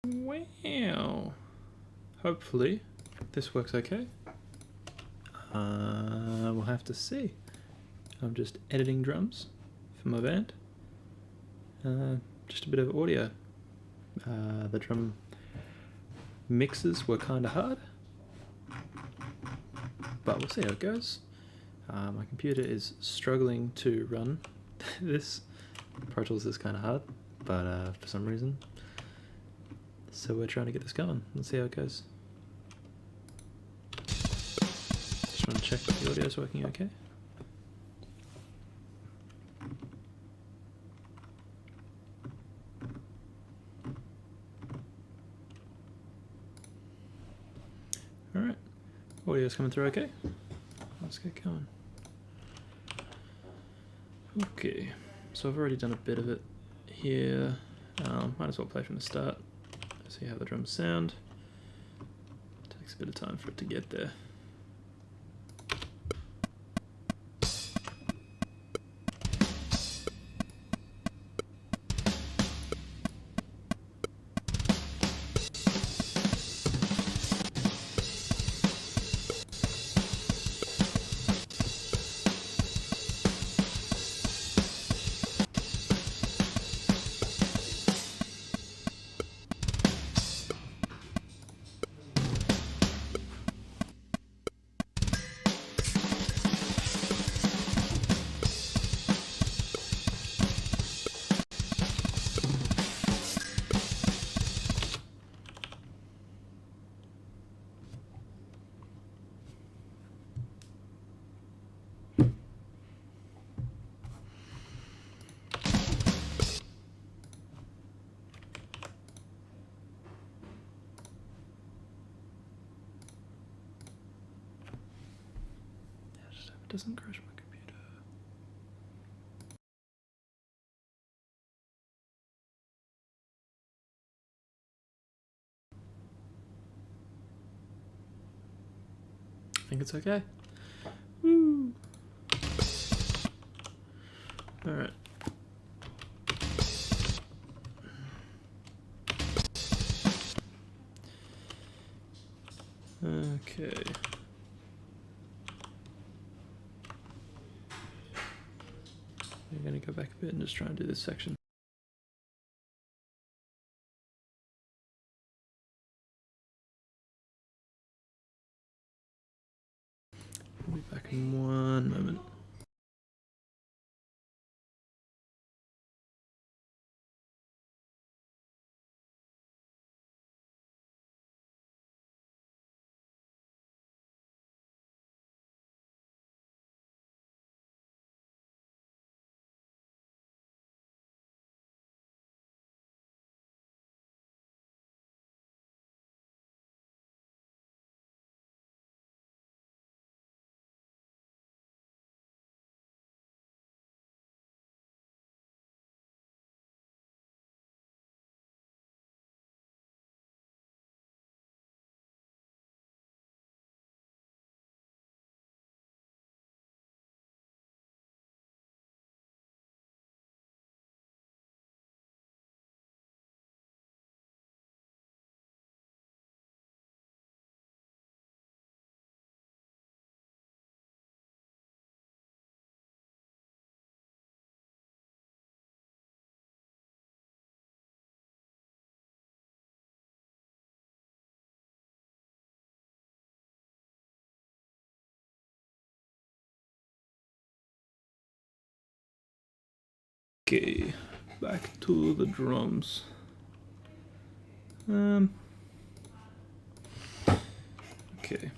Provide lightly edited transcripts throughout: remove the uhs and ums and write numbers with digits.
Wow. Hopefully this works okay. We'll have to see. I'm just editing drums for my band. Just a bit of audio. The drum mixes were kind of hard, but we'll see how it goes. My computer is struggling to run this. Pro Tools is kind of hard, but for some reason. So we're trying to get this going. Let's see how it goes. Just want to check that the audio is working okay. Alright, audio's coming through okay. Let's get going. Okay, so I've already done a bit of it here. Might as well play from the start. See how the drums sound. Takes a bit of time for it to get there. It doesn't crash my computer. I think it's okay. Woo! Alright. Okay. I'm going to go back a bit and just try and do this section. I'll be back in one moment. Okay, back to the drums. Okay.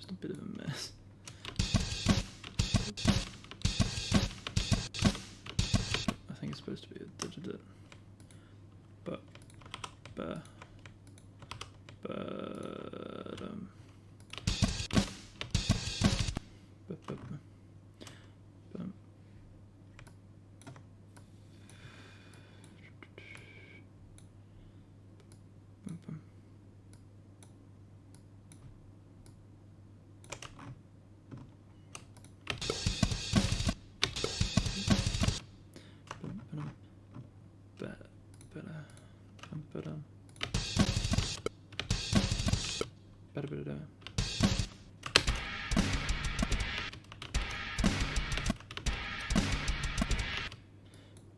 just a bit of a mess. I think it's supposed to be a digit. But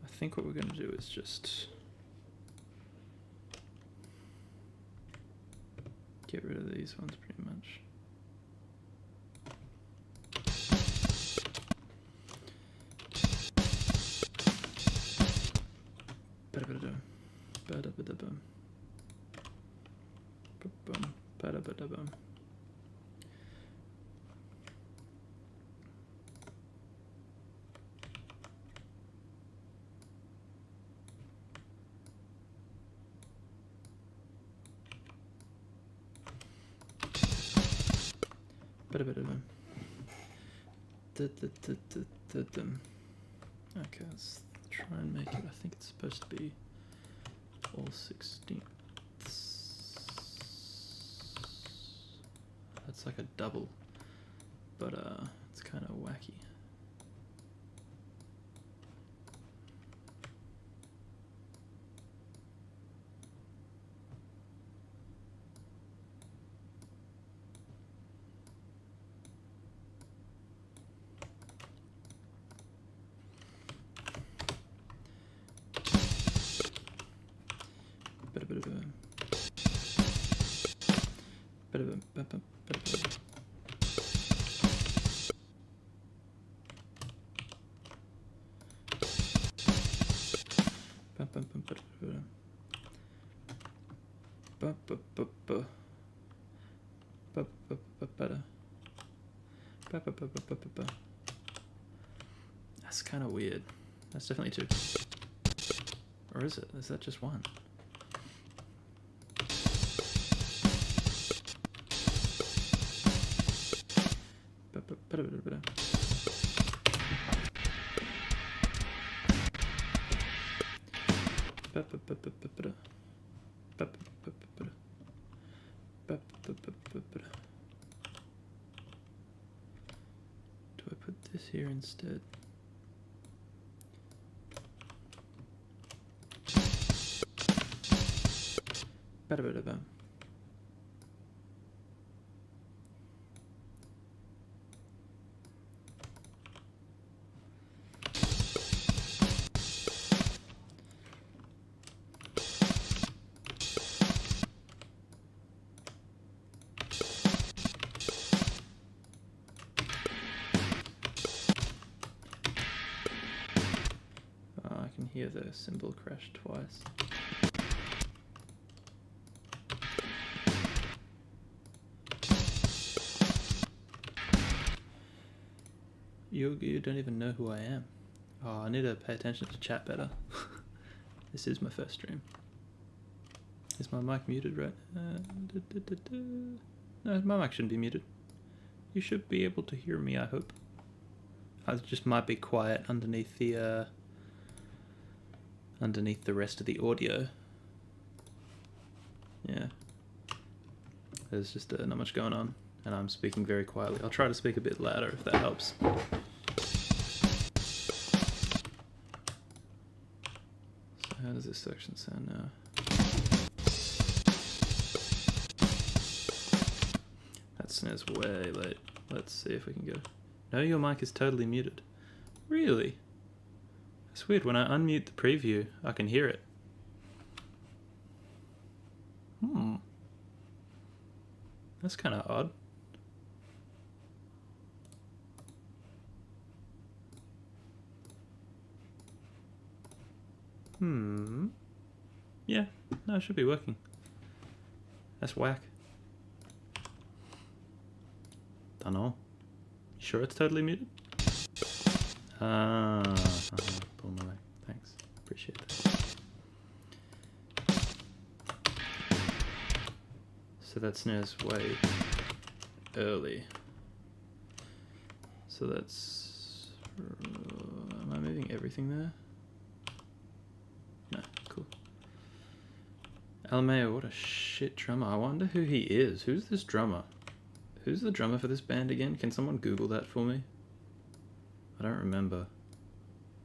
I think what we're going to do is just get rid of these ones pretty much. Okay, let's try and make it. I think it's supposed to be all 16ths. That's like a double, but it's kind of wacky. That's kind of weird. That's definitely two. Or is it? Is that just one? Do I put this here instead? I can hear the cymbal crash twice. You don't even know who I am. Oh, I need to pay attention to chat better. This is my first stream. Is my mic muted, right? No, my mic shouldn't be muted. You should be able to hear me, I hope. I just might be quiet underneath the rest of the audio. Yeah. There's just not much going on, and I'm speaking very quietly. I'll try to speak a bit louder if that helps. So how does this section sound now? That snare's way late. Let's see if we can go. No, your mic is totally muted. Really? It's weird. When I unmute the preview, I can hear it. That's kind of odd. Yeah, no, it should be working. That's whack. Tunnel. You sure it's totally muted? Pull my leg. Thanks. Appreciate that. So that snare's way early. So that's... am I moving everything there? No, cool. Alameo, what a shit drummer. I wonder who he is. Who's this drummer? Who's the drummer for this band again? Can someone Google that for me? I don't remember.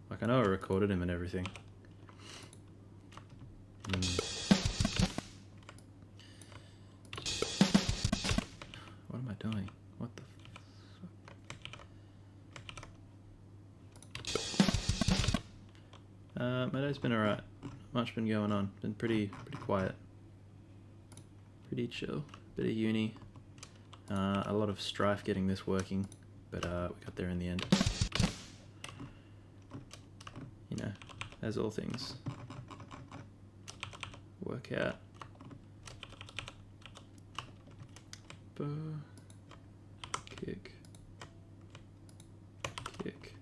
Like, I know I recorded him and everything. What am I doing? What the fuck? My day's been alright. Not much been going on. Been pretty quiet. Pretty chill. Bit of uni. A lot of strife getting this working, but we got there in the end. You know, as all things work out. Kick. Kick.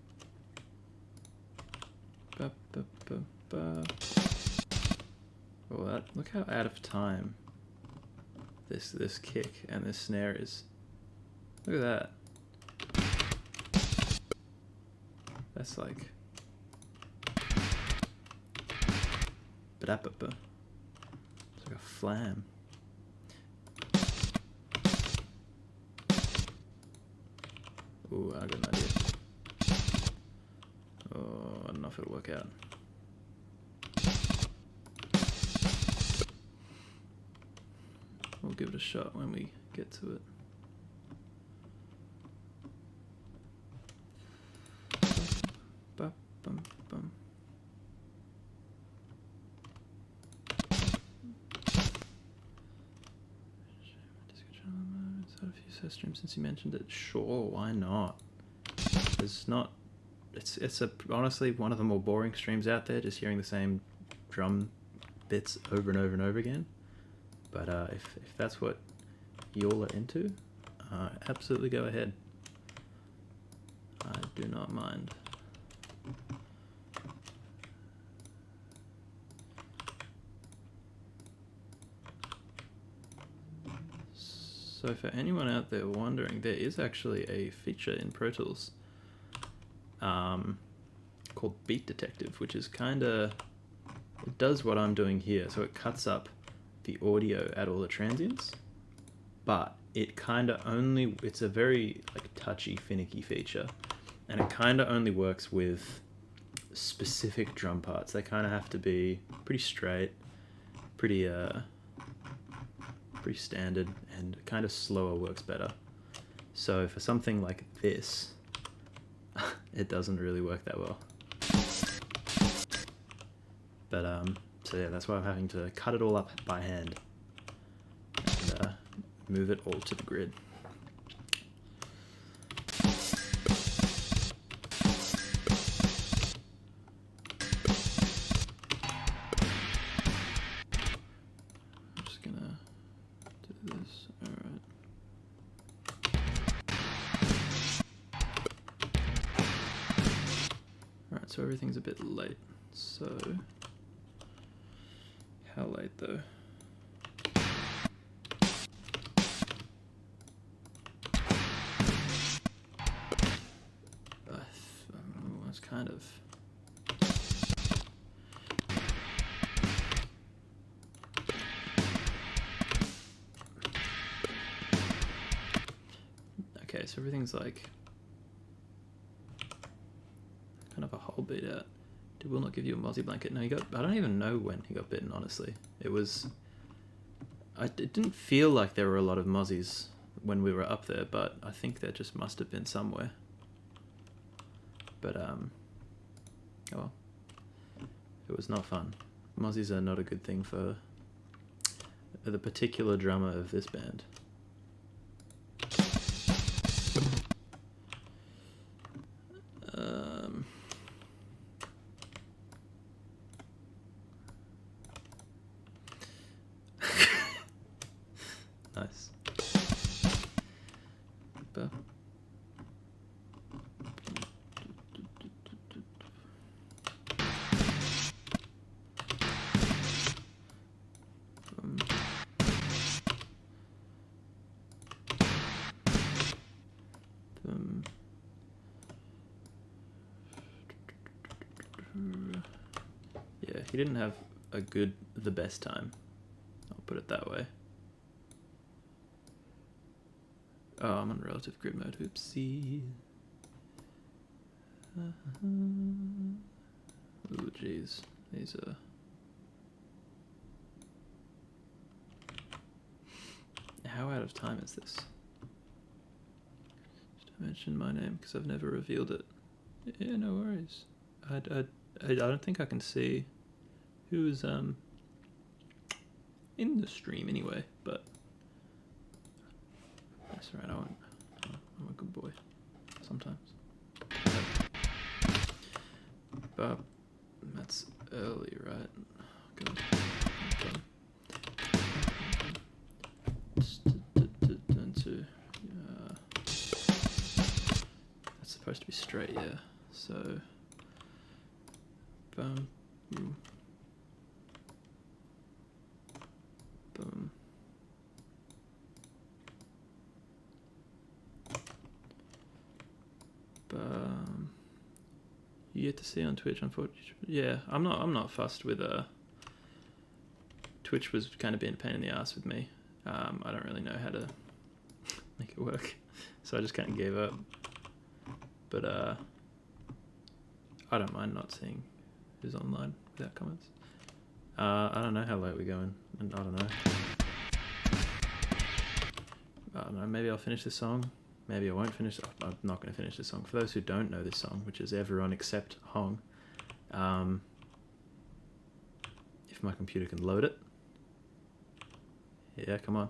Ba, ba, ba, ba. Oh, look how out of time this kick and this snare is. Look at that. That's like... Ba-da-ba-ba. It's like a flam. Ooh, I got an idea. Oh, I don't know if it'll work out. We'll give it a shot when we get to it. Bum. Had a few test streams since you mentioned it. Sure, why not? It's honestly one of the more boring streams out there, just hearing the same drum bits over and over and over again. But if that's what y'all are into, absolutely go ahead. I do not mind. So for anyone out there wondering, there is actually a feature in Pro Tools called Beat Detective, which is it does what I'm doing here. So it cuts up the audio at all the transients, but it it's a very like touchy, finicky feature, and it kind of only works with specific drum parts. They kind of have to be pretty straight, pretty standard, and kind of slower works better. So for something like this, it doesn't really work that well. But so yeah, that's why I'm having to cut it all up by hand and move it all to the grid. I'm just gonna do this. Alright. Alright, so everything's a bit late. So how late though? It's kind of... Okay, so everything's like kind of a whole beat out. It will not give you a mozzie blanket. No, I don't even know when he got bitten, honestly. It didn't feel like there were a lot of mozzies when we were up there, but I think there just must have been somewhere. But, oh well. It was not fun. Mozzies are not a good thing for the particular drummer of this band. Nice. Yeah, he didn't have the best time. I'll put it that way. Oh, I'm on relative grid mode. Oopsie. Ooh, jeez. These are... How out of time is this? Just mention my name because I've never revealed it. Yeah, no worries. I don't think I can see who's in the stream anyway, but that's right. I'm a good boy sometimes. But that's early, right? Good. That's supposed to be straight, yeah. So, boom, boom, boom. You get to see on Twitch, unfortunately. Yeah, I'm not fussed with Twitch was kind of being a pain in the ass with me. I don't really know how to make it work, so I just kind of gave up. But I don't mind not seeing who's online without comments. I don't know how late we're going, and I don't know. Maybe I'll finish this song. Maybe I won't finish. I'm not going to finish this song. For those who don't know this song, which is everyone except Hong, if my computer can load it. Yeah, come on.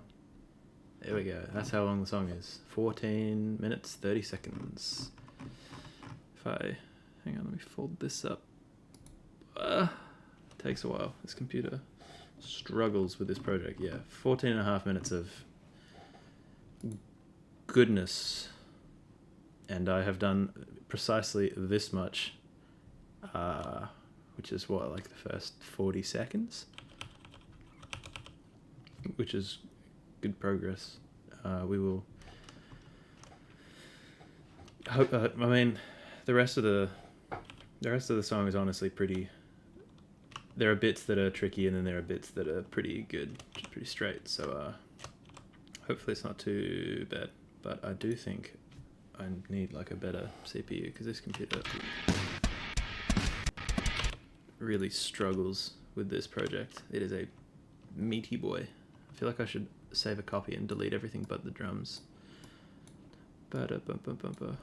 There we go. That's how long the song is. 14 minutes, 30 seconds. Hang on, let me fold this up. Takes a while. This computer struggles with this project. Yeah, 14 and a half minutes of goodness. And I have done precisely this much, which is what, like the first 40 seconds? Which is good progress. We will hope, I mean, the rest of the song is honestly pretty. There are bits that are tricky, and then there are bits that are pretty good, pretty straight. So hopefully it's not too bad. But I do think I need like a better CPU because this computer really struggles with this project. It is a meaty boy. I feel like I should save a copy and delete everything but the drums. Ba-da-bum-bum-bum-bum.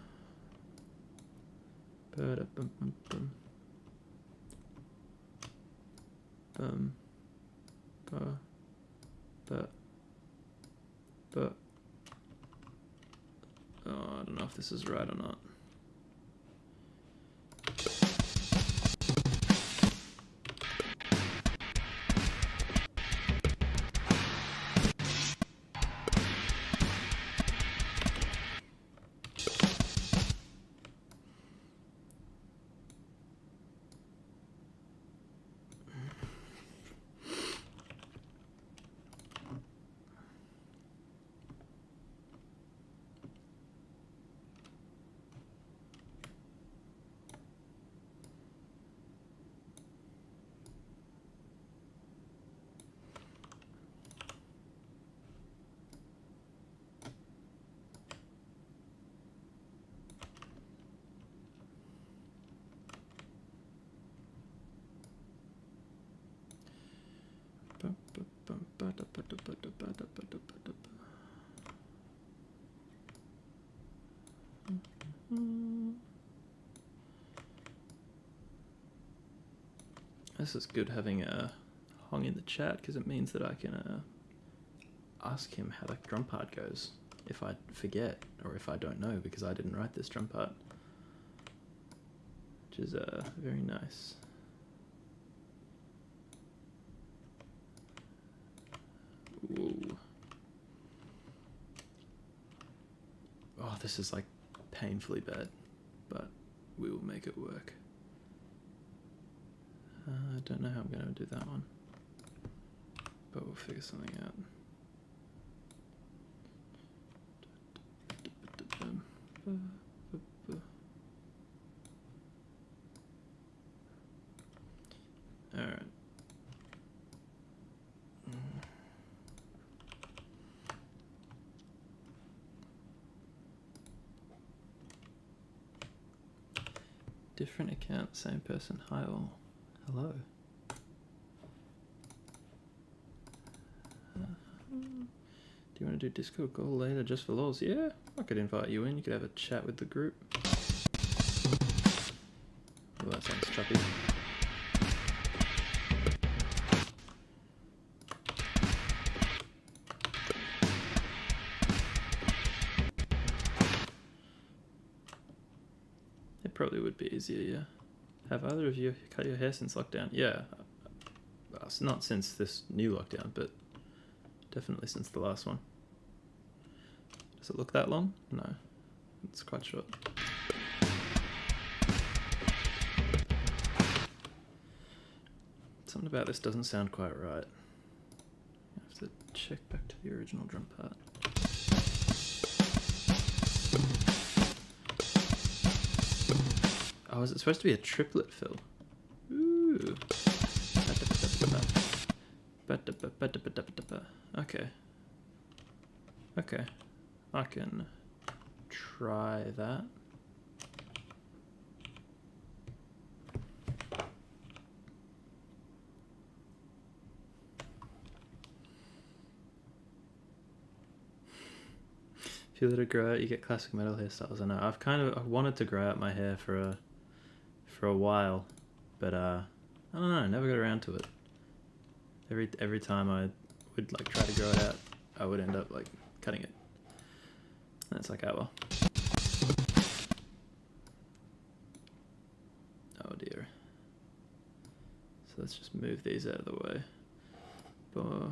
Ba-da-bum-bum-bum. But oh, I don't know if this is right or not. This is good having Hong in the chat because it means that I can ask him how the drum part goes if I forget or if I don't know because I didn't write this drum part, which is very nice. Ooh. Oh, this is like painfully bad, but we will make it work. I don't know how I'm going to do that one, but we'll figure something out. Alright. Different account, same person. Hi all. Hello. Do you want to do Discord call later just for lols? Yeah, I could invite you in. You could have a chat with the group. Oh, that sounds choppy. It probably would be easier, yeah. Have either of you cut your hair since lockdown? Yeah. Not since this new lockdown, but definitely since the last one. Does it look that long? No. It's quite short. Something about this doesn't sound quite right. I have to check back to the original drum part. Oh, is it supposed to be a triplet fill? Ooh. Okay. Okay. I can try that. If you let it grow out, you get classic metal hairstyles. I know. I wanted to grow out my hair for a while, but I don't know. I never got around to it. Every time I would like try to grow it out, I would end up like cutting it. And it's like, oh well. Oh dear. So let's just move these out of the way. But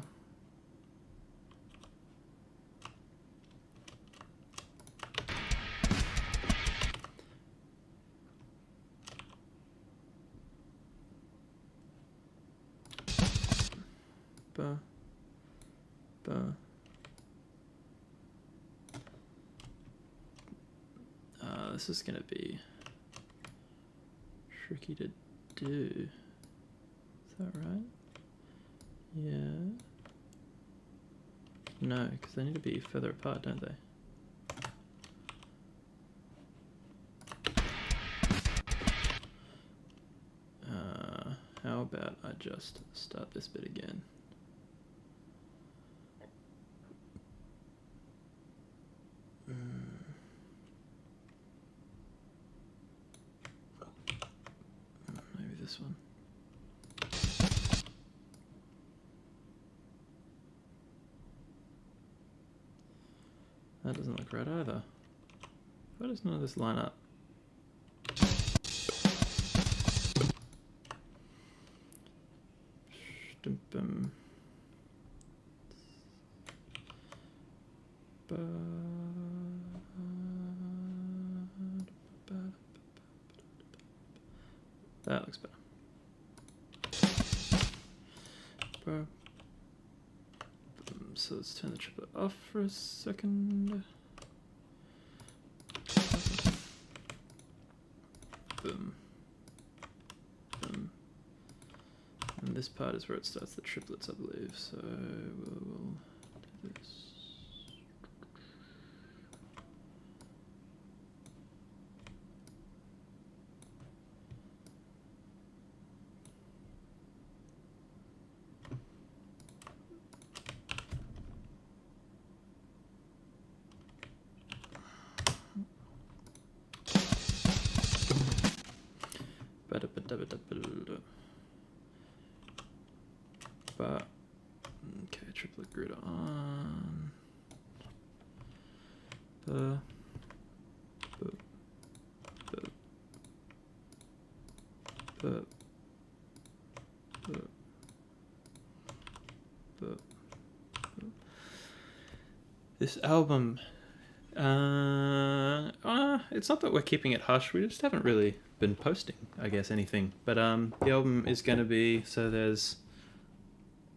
this is gonna be tricky to do. Is that right? Yeah. No, because they need to be further apart, don't they? How about I just start this bit again? Maybe this one. That doesn't look right either. Why does none of this line up? That looks better. So let's turn the triplet off for a second. Boom. Boom. And this part is where it starts the triplets, I believe. So we'll do this. Okay, triplet grid on. This album, it's not that we're keeping it hush, we just haven't really been posting, I guess, anything. But the album is going to be, so there's,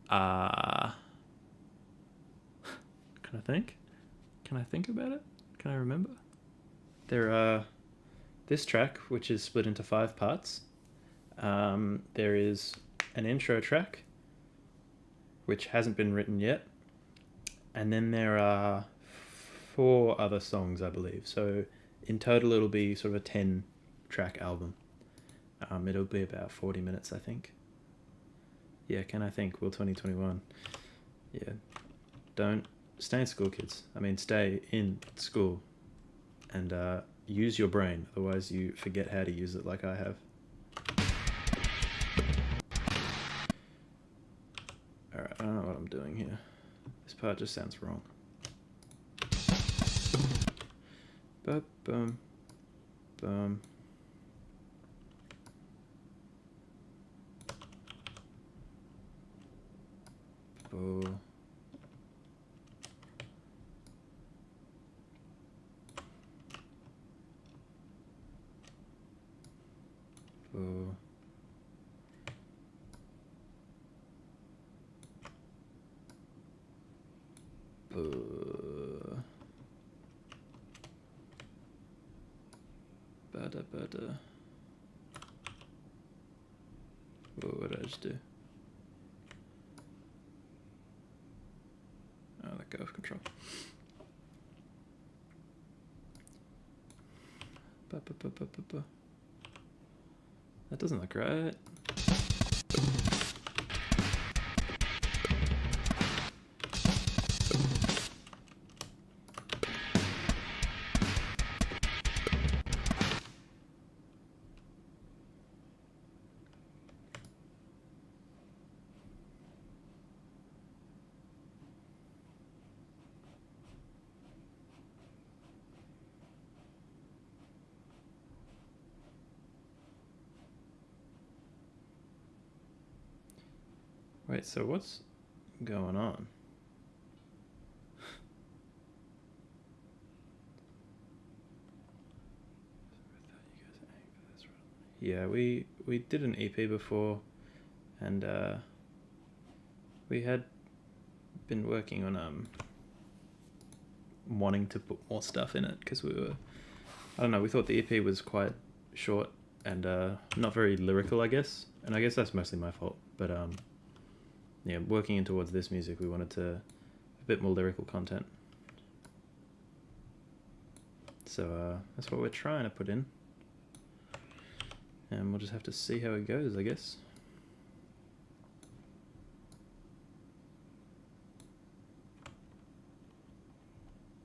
can I think? Can I think about it? Can I remember? There are this track, which is split into 5 parts. There is an intro track, which hasn't been written yet. And then there are 4 other songs, I believe. So in total, it'll be sort of a 10-track album. It'll be about 40 minutes, I think. Yeah, can I think? Will 2021. Yeah. Don't stay in school, kids. I mean, stay in school and use your brain. Otherwise, you forget how to use it like I have. Alright, I don't know what I'm doing here. This part just sounds wrong. Boom. Boom. Boo. Boo. Boo. Bada. Whoa, what did I just do? Oh, let go of control. That doesn't look right. Wait, so what's going on? Yeah, we did an EP before, and we had been working on wanting to put more stuff in it because we thought the EP was quite short and not very lyrical, I guess, and I guess that's mostly my fault, but yeah, working in towards this music, we wanted a bit more lyrical content. So that's what we're trying to put in. And we'll just have to see how it goes, I guess.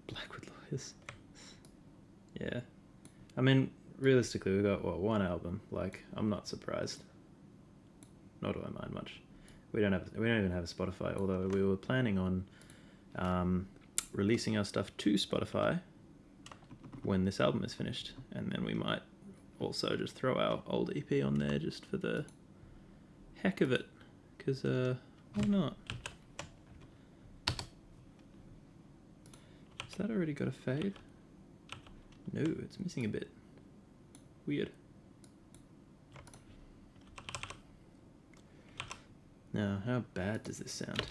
Blackwood Lawyers. Yeah. I mean, realistically, we got, one album. Like, I'm not surprised. Nor do I mind much. We don't even have a Spotify, although we were planning on releasing our stuff to Spotify when this album is finished, and then we might also just throw our old EP on there just for the heck of it, because why not? Has that already got a fade? No, it's missing a bit. Weird. Now, how bad does this sound?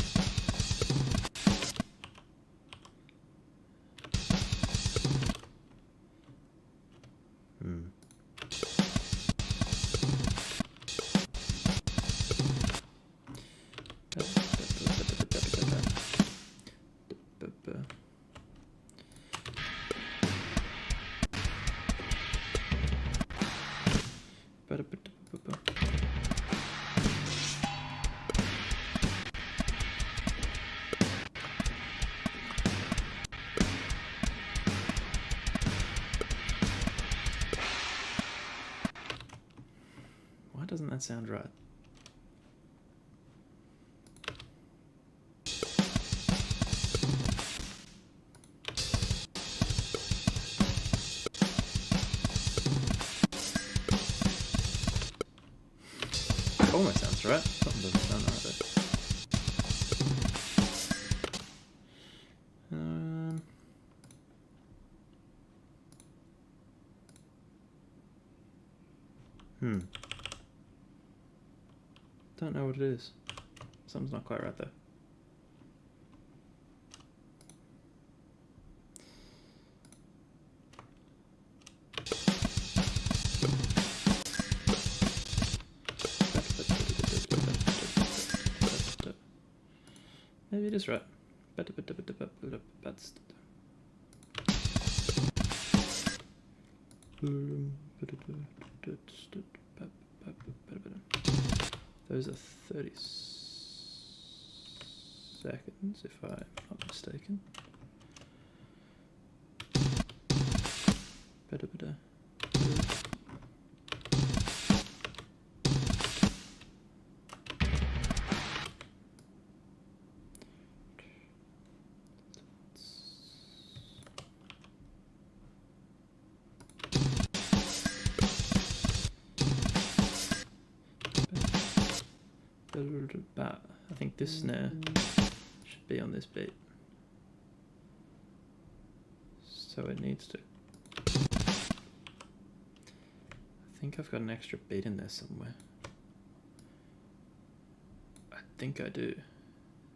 Why doesn't that sound right? Almost sounds right. Something doesn't sound right there. Don't know what it is. Something's not quite right there. maybe it is right. Those are 30 seconds, if I'm not mistaken. I think this snare should be on this beat, so it needs to. I think I've got an extra beat in there somewhere. I think I do.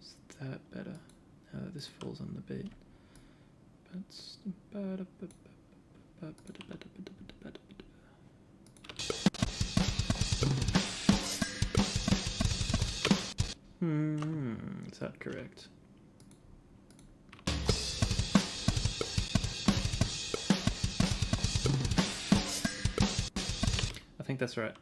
Is that better? Now that this falls on the beat. Is that correct? I think that's right.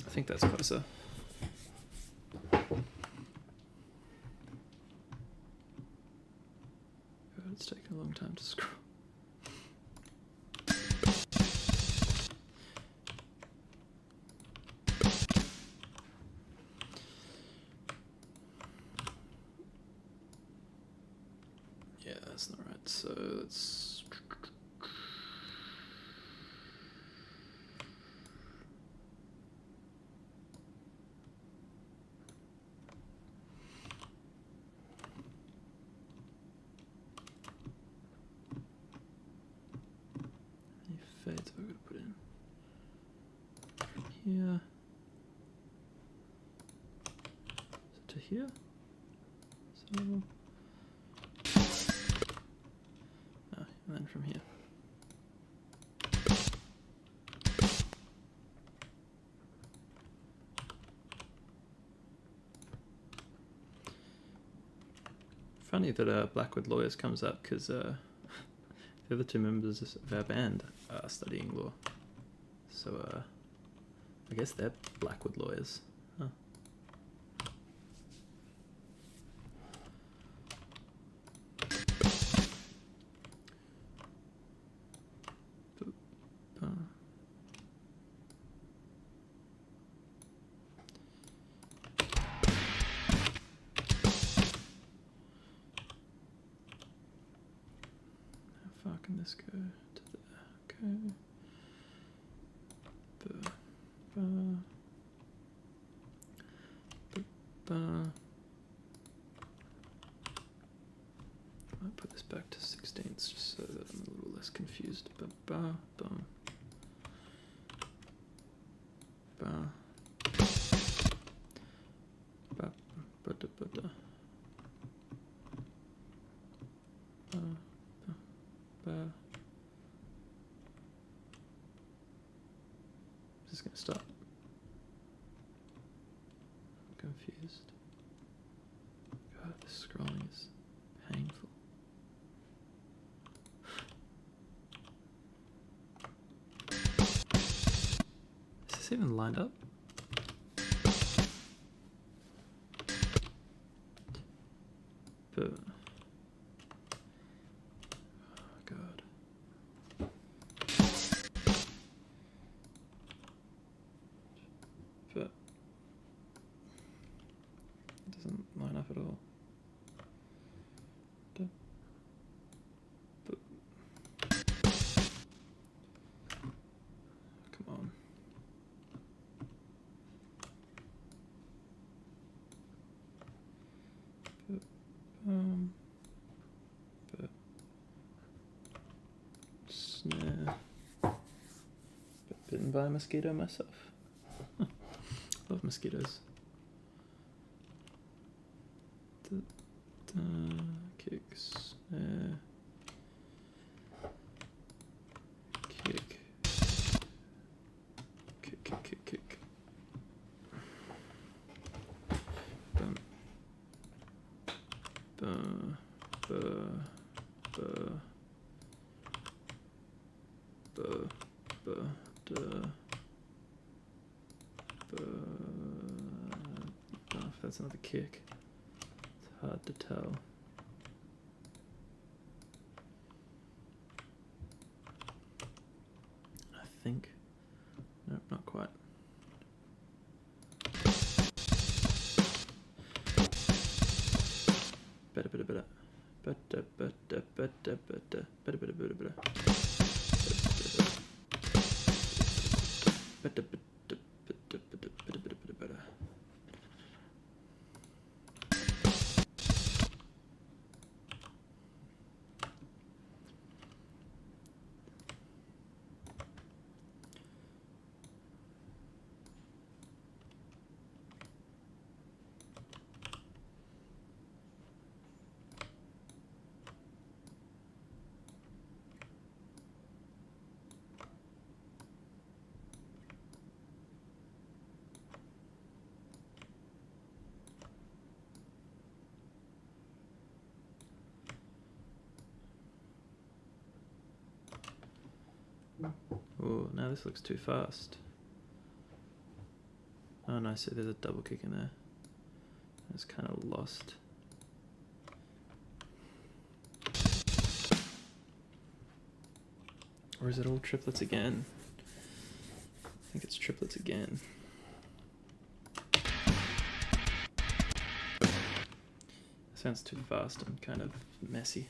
I think that's closer. God, it's taken a long time to scroll. Yeah, that's not right. So let's. Fades we're going to put in here. So to here. So and then from here. Funny that Blackwood Lawyers comes up because the other two members of our band are studying law, so I guess they're Blackwood Lawyers. Huh. How far can this go to there? Okay. I'll put this back to 16ths just so that I'm a little less confused. Is this going to stop? I'm confused. God, this scrolling is painful. Is this even lined up? But oh God. But it doesn't line up at all. Come on. But snare. Bitten by a mosquito myself. Love mosquitoes. Kick, snare, kick, kick, kick, kick, kick. Bum. Buh, buh, buh, buh, buh, duh, buh. I don't know if that's another kick. It's hard to tell. I think. Nope, not quite. Better, better, better. Better, better, better, better. Better, better, better, better. Better, better, better, better, better, better, better, better. Oh, now this looks too fast. Oh no, see there's a double kick in there. It's kind of lost. Or is it all triplets again? I think it's triplets again. Sounds too fast and kind of messy.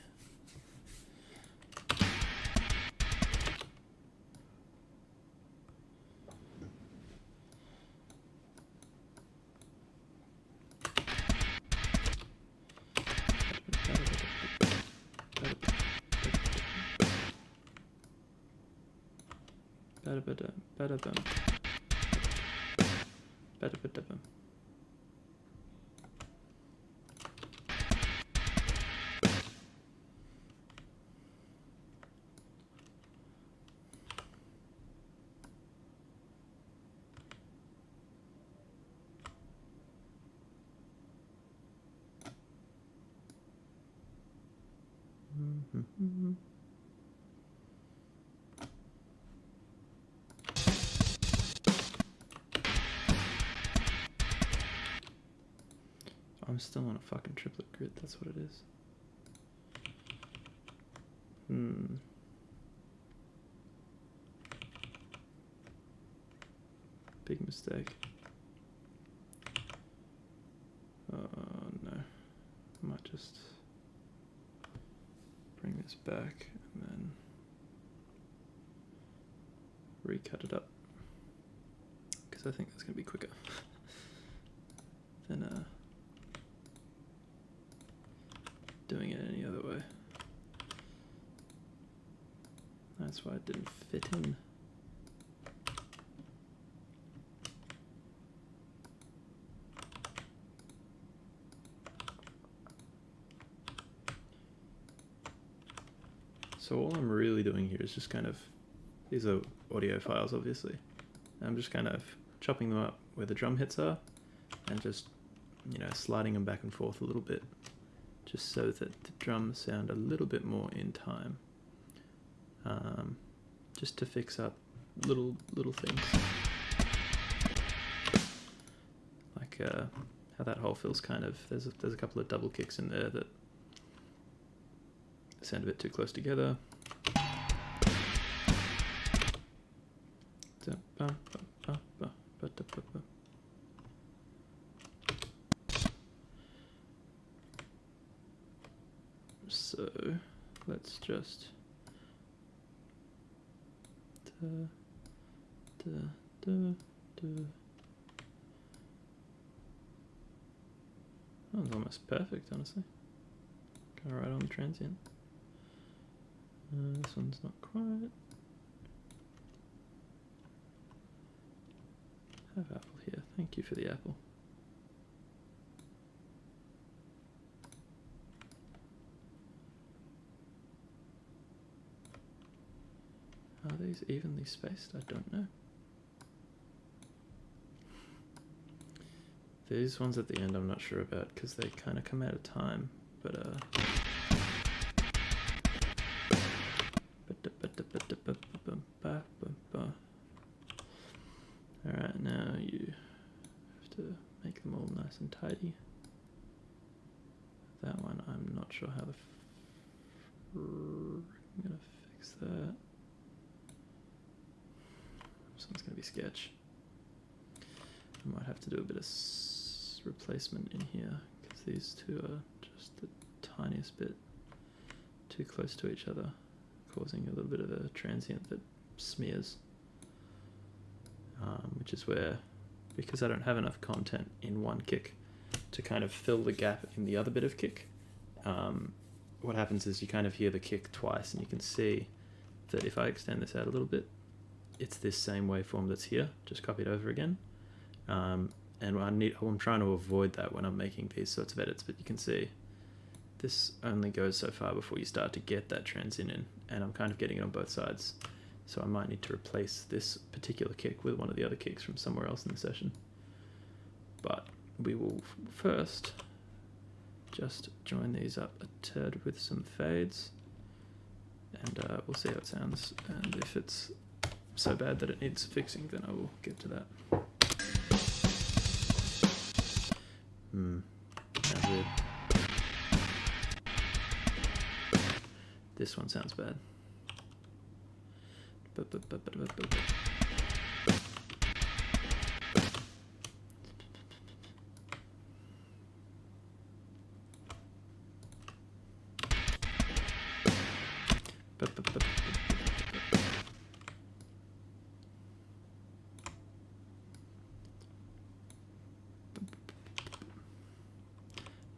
I'm still on a fucking triplet grid, that's what it is. Big mistake. Oh no. I might just bring this back and then recut it up. Because I think that's going to be quicker than doing it any other way. That's why it didn't fit in. So all I'm really doing here is just kind of, these are audio files obviously. I'm just kind of chopping them up where the drum hits are and just, you know, sliding them back and forth a little bit just so that the drums sound a little bit more in time. Just to fix up little things. Like how that hole feels kind of, there's a couple of double kicks in there that sound a bit too close together. So let's just that was almost perfect, honestly. Go right on the transient. This one's not quite. Have apple here. Thank you for the apple. Are these evenly spaced? I don't know. These ones at the end I'm not sure about because they kind of come out of time, but alright, now you have to make them all nice and tidy. That one I'm not sure how I'm gonna fix that. This one's gonna be sketch. I might have to do a bit of replacement in here because these two are just the tiniest bit too close to each other, causing a little bit of a transient that smears, which is where, because I don't have enough content in one kick to kind of fill the gap in the other bit of kick, what happens is you kind of hear the kick twice, and you can see that if I extend this out a little bit, it's this same waveform that's here, just copied over again. And I'm trying to avoid that when I'm making these sorts of edits, but you can see this only goes so far before you start to get that transient in, and I'm kind of getting it on both sides. So I might need to replace this particular kick with one of the other kicks from somewhere else in the session. But we will first just join these up a tad with some fades, and we'll see how it sounds, and if it's so bad that it needs fixing, then I will get to that. Sounds weird. This one sounds bad. I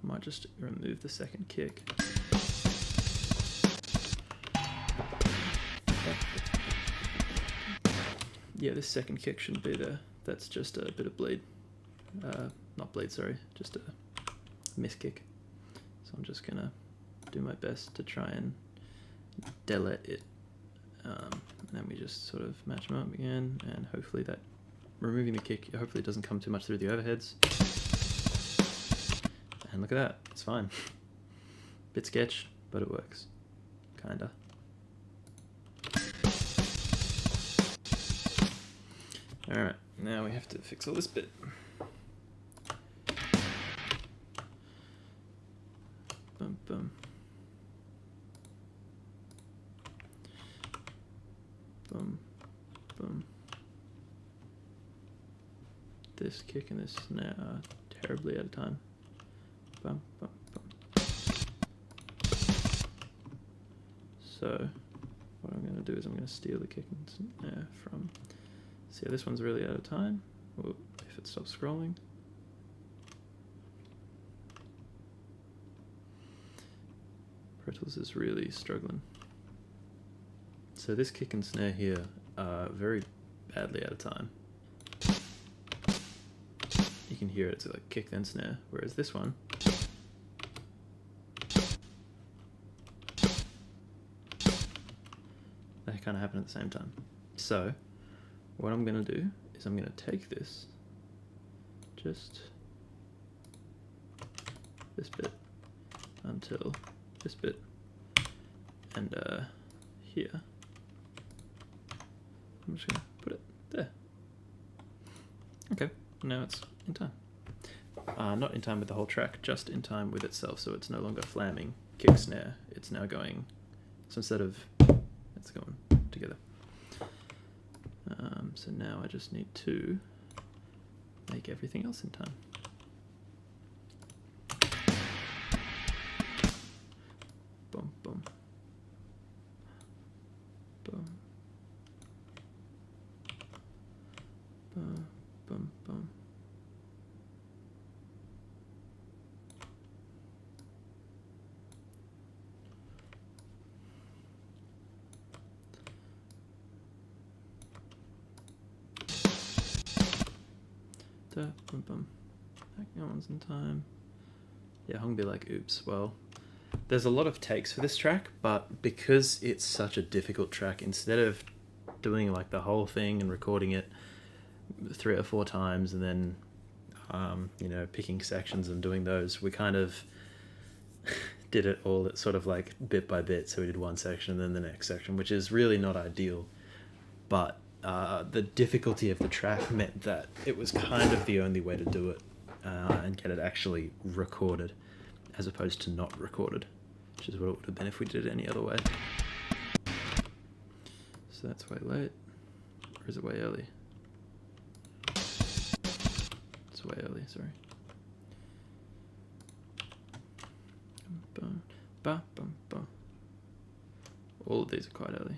might just remove the second kick. Yeah, this second kick shouldn't be there. That's just a bit of bleed. Not bleed, sorry, just a miss kick. So I'm just gonna do my best to try and delete it. And then we just sort of match them up again, and hopefully that, removing the kick, hopefully it doesn't come too much through the overheads. And look at that, it's fine. Bit sketch, but it works. Kinda. Alright, now we have to fix all this bit. Boom, boom. Boom, boom. This kick and this snare are terribly out of time. Bum, bum, bum. So, what I'm going to do is I'm going to steal the kick and snare from... See, this one's really out of time. Whoa, if it stops scrolling. Pro Tools is really struggling. So this kick and snare here are very badly out of time. You can hear it, it's like kick then snare, whereas this one, they kind of happen at the same time. So what I'm going to do is I'm going to take this, just this bit until this bit, and here, I'm just going to put it there. Okay, now it's in time. Not in time with the whole track, just in time with itself, so it's no longer flamming kick snare, it's now going, so instead of, it's going together. So now I just need to make everything else in time. Boom, boom. Boom. Boom, boom, boom. bum. That one's in time. Yeah, Hong be like, oops, well, there's a lot of takes for this track, but because it's such a difficult track, instead of doing like the whole thing and recording it 3 or 4 times and then, you know, picking sections and doing those, we kind of did it all sort of like bit by bit. So we did one section and then the next section, which is really not ideal. But the difficulty of the track meant that it was kind of the only way to do it and get it actually recorded as opposed to not recorded, which is what it would have been if we did it any other way. So that's way late. Or is it way early? It's way early, sorry. All of these are quite early.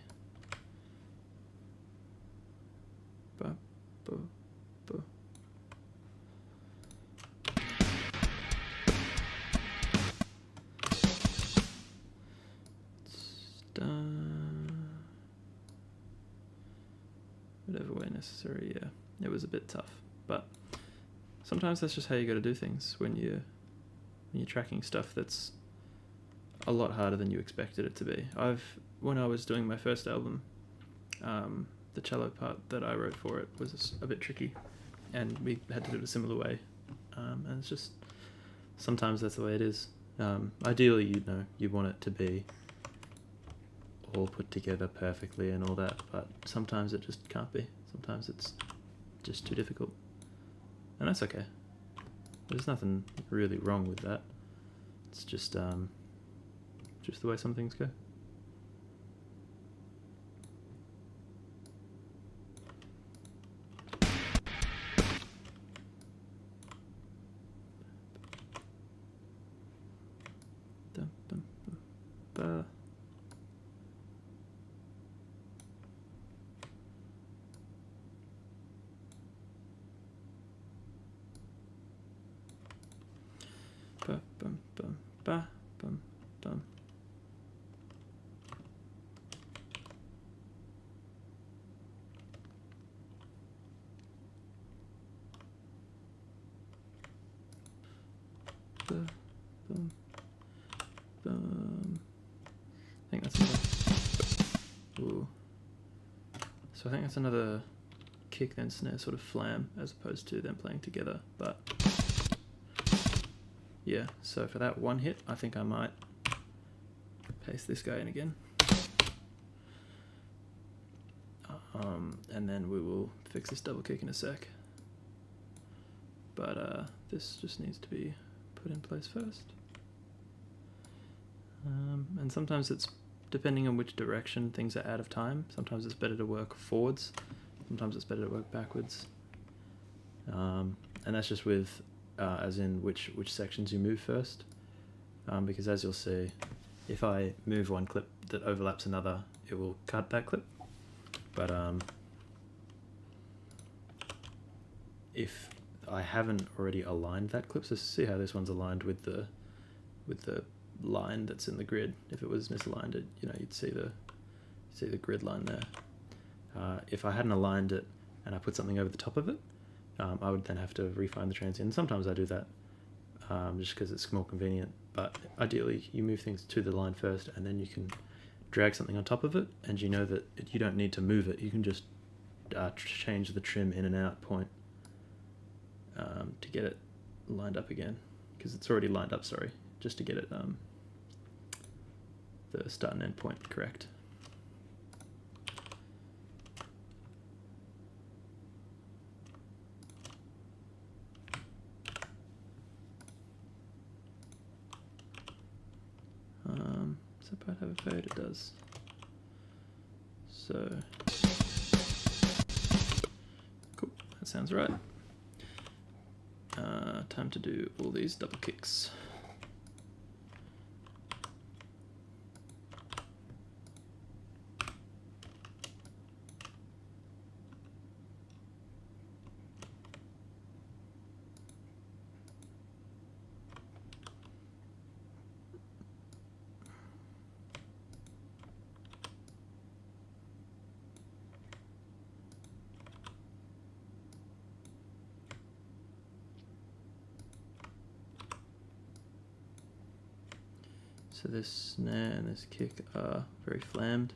Whatever way necessary, yeah. It was a bit tough, but sometimes that's just how you got to do things when you're tracking stuff that's a lot harder than you expected it to be. When I was doing my first album, the cello part that I wrote for it was a bit tricky, and we had to do it a similar way. And it's just sometimes that's the way it is. Ideally, you want it to be all put together perfectly and all that, but sometimes it just can't be. Sometimes it's just too difficult, and that's okay. There's nothing really wrong with that. It's just the way some things go. I think that's another. Ooh. So I think that's another kick then snare sort of flam as opposed to them playing together. But yeah, so for that one hit, I think I might paste this guy in again. And then we will fix this double kick in a sec. But this just needs to be put in place first. And sometimes it's depending on which direction things are out of time. Sometimes it's better to work forwards. Sometimes it's better to work backwards. And that's just with, as in which sections you move first. Because as you'll see, if I move one clip that overlaps another, it will cut that clip. But if I haven't already aligned that clip, so see how this one's aligned with the line that's in the grid. If it was misaligned, you'd see the grid line there. If I hadn't aligned it and I put something over the top of it, I would then have to refine the transient. And sometimes I do that just because it's more convenient. But ideally, you move things to the line first, and then you can drag something on top of it, and you know that you don't need to move it. You can just change the trim in and out point to get it lined up again, because it's already lined up, sorry, just to get it the start and end point correct. Does that part have a fade? It does. So cool, that sounds right. Time to do all these double kicks. So this snare and this kick are very flammed.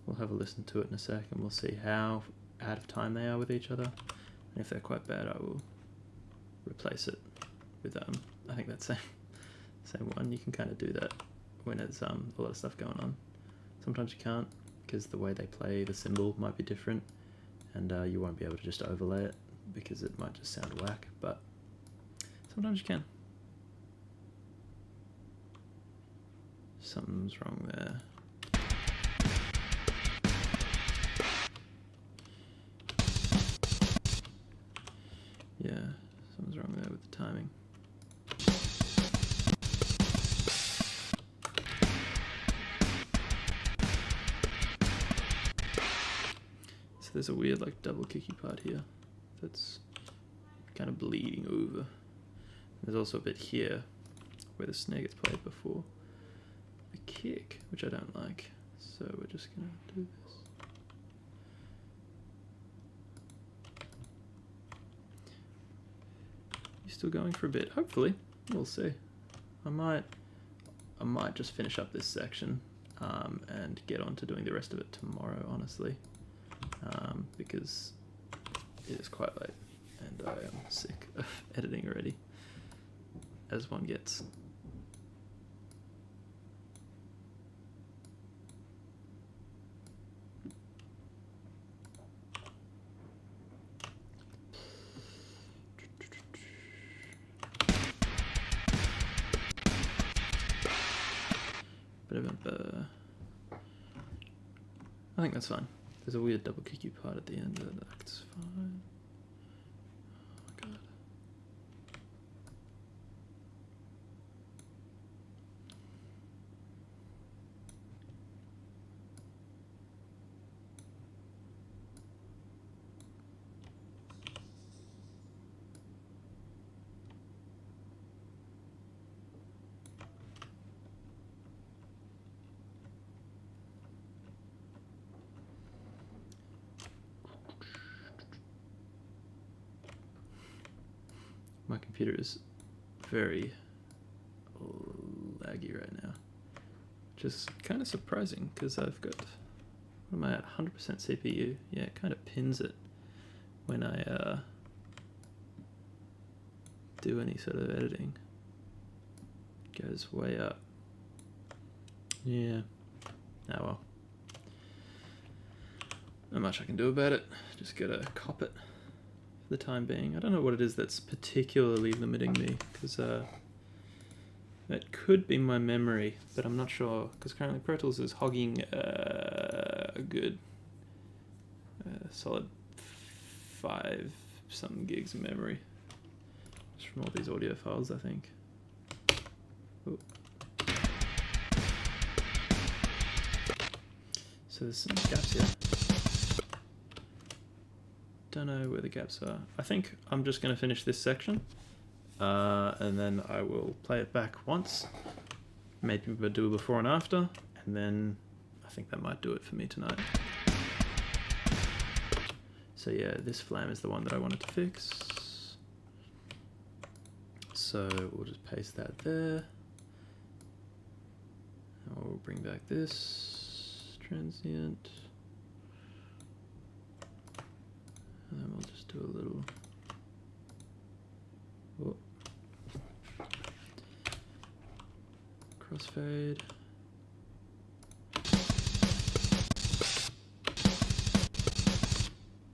We'll have a listen to it in a sec and we'll see how out of time they are with each other. And if they're quite bad, I will replace it with I think that same one. You can kind of do that when there's a lot of stuff going on. Sometimes you can't, because the way they play the cymbal might be different, and you won't be able to just overlay it because it might just sound whack, but sometimes you can. Something's wrong there. Yeah, something's wrong there with the timing. So there's a weird like double kicky part here that's kind of bleeding over. There's also a bit here where the snare gets played before the kick, which I don't like. So we're just gonna do this. You're still going for a bit, hopefully. We'll see. I might just finish up this section and get on to doing the rest of it tomorrow, honestly, because it is quite late and I am sick of editing already, as one gets. Bit of a I think that's fine. There's a weird double kicky part at the end of that. That's fine. Oh my god. My computer is very laggy right now, which is kind of surprising because I've got, what am I at, 100% CPU? Yeah, it kind of pins it when I do any sort of editing. It goes way up. Yeah, oh well. Not much I can do about it, just gotta cop it. The time being. I don't know what it is that's particularly limiting me, because it could be my memory, but I'm not sure, because currently Pro Tools is hogging a good solid 5-something gigs of memory just from all these audio files, I think. Ooh. So there's some gaps here. Don't know where the gaps are. I think I'm just going to finish this section and then I will play it back once, maybe we'll do a before and after, and then I think that might do it for me tonight. So yeah, this flam is the one that I wanted to fix, so we'll just paste that there. And we'll bring back this transient. And then we'll just do a little crossfade.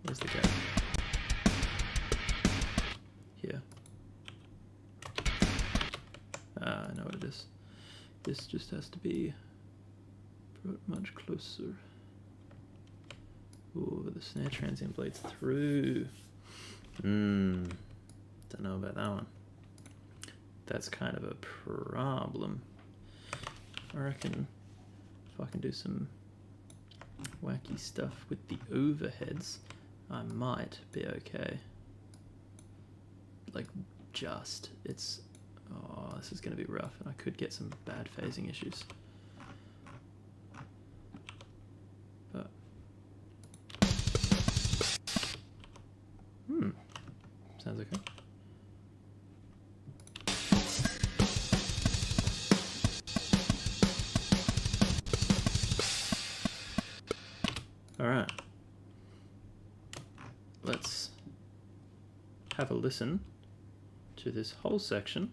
Where's the gap? Here. Ah, I know what it is. This just has to be brought much closer. Ooh, the snare transient bleeds through. Don't know about that one. That's kind of a problem. I reckon if I can do some wacky stuff with the overheads, I might be okay. Like, just. It's... Oh, this is going to be rough, and I could get some bad phasing issues. But... sounds okay. have a listen to this whole section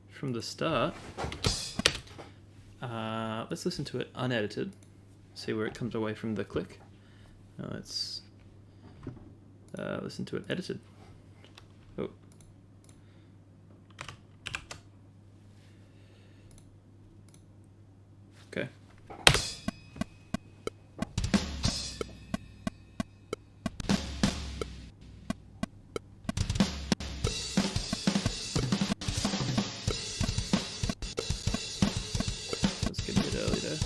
from the start. Let's listen to it unedited, see where it comes away from the click. Now let's listen to it edited. Oh. Okay. Let's get a bit early there.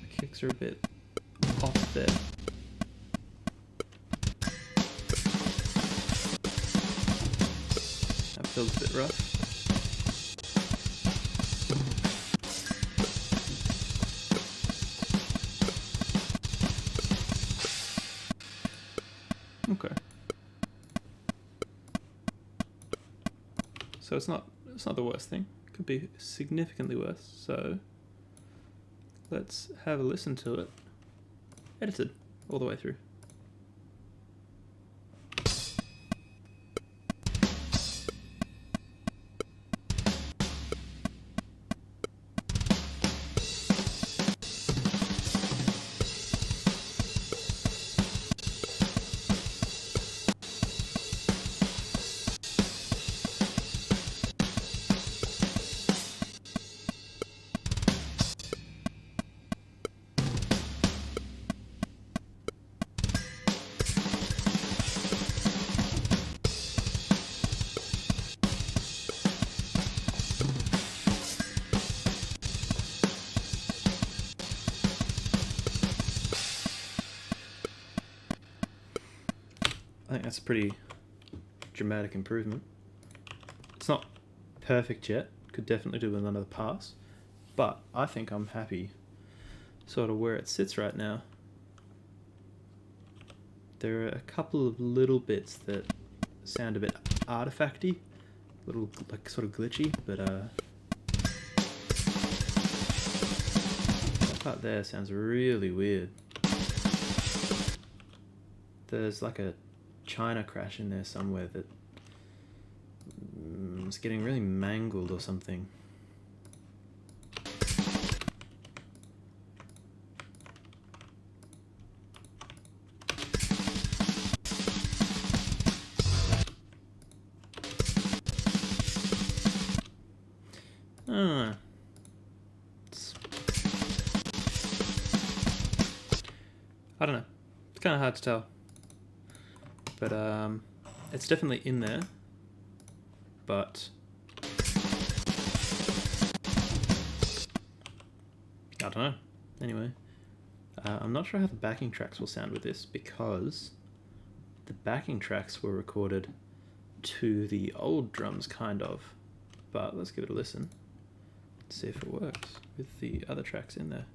The kicks are a bit off there. That feels a bit rough. Okay. So it's not the worst thing. It could be significantly worse. So let's have a listen to it. Edited all the way through. I think that's a pretty dramatic improvement. It's not perfect yet, could definitely do with another pass, but I think I'm happy sort of where it sits right now. There are a couple of little bits that sound a bit artifacty, little like sort of glitchy, but that part there sounds really weird. There's like a China crash in there somewhere that is getting really mangled or something. I don't know. It's kind of hard to tell. But it's definitely in there. But I don't know. Anyway, I'm not sure how the backing tracks will sound with this because the backing tracks were recorded to the old drums, kind of. But let's give it a listen. Let's see if it works with the other tracks in there.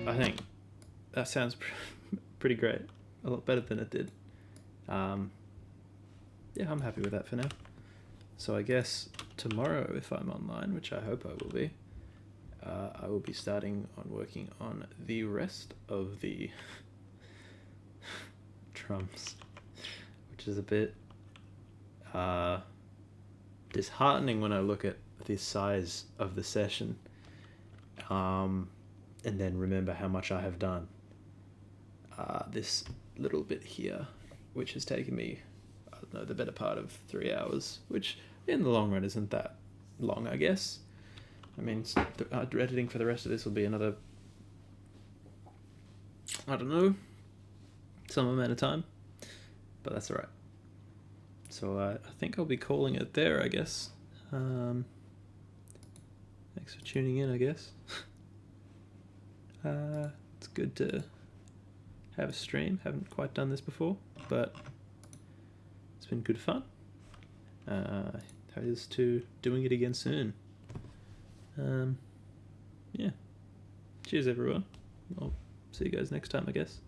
I think that sounds pretty great. A lot better than it did. Yeah, I'm happy with that for now. So I guess tomorrow, if I'm online, which I hope I will be starting on working on the rest of the drums, which is a bit disheartening when I look at the size of the session. And then remember how much I have done. This little bit here, which has taken me, I don't know, the better part of 3 hours, which in the long run isn't that long, I guess. I mean, editing for the rest of this will be another I don't know, some amount of time, but that's alright. So I think I'll be calling it there, I guess. Thanks for tuning in, I guess. It's good to have a stream. Haven't quite done this before, but it's been good fun. Here's to doing it again soon. Yeah. Cheers, everyone. I'll see you guys next time, I guess.